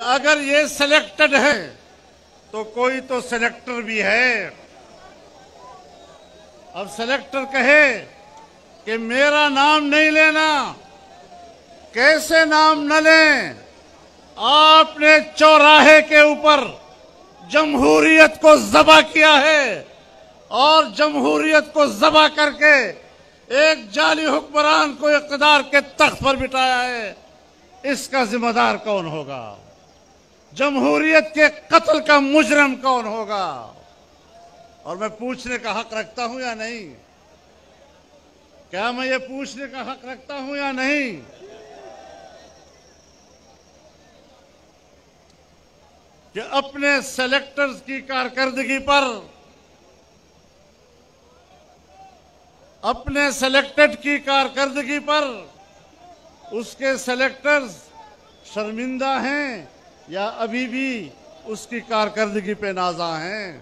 اگر یہ سلیکٹڈ ہے تو کوئی تو سلیکٹر بھی ہے۔ اب سلیکٹر کہے کہ میرا نام نہیں لینا، کیسے نام نہ لیں؟ آپ نے چوراہے کے اوپر جمہوریت کو ذبح کیا ہے اور جمہوریت کو ذبح کر کے ایک جعلی حکمران کو اقتدار کے تخت پر بٹھایا ہے۔ اس کا ذمہ دار کون ہوگا؟ جمہوریت کے قتل کا مجرم کون ہوگا؟ اور میں پوچھنے کا حق رکھتا ہوں یا نہیں؟ کیا میں یہ پوچھنے کا حق رکھتا ہوں یا نہیں؟ کہ اپنے سلیکٹرز کی کارکردگی پر، اپنے سلیکٹڈ کی کارکردگی پر اس کے سلیکٹرز شرمندہ ہیں یا ابھی بھی اس کی کارکردگی پہ نازاں ہیں؟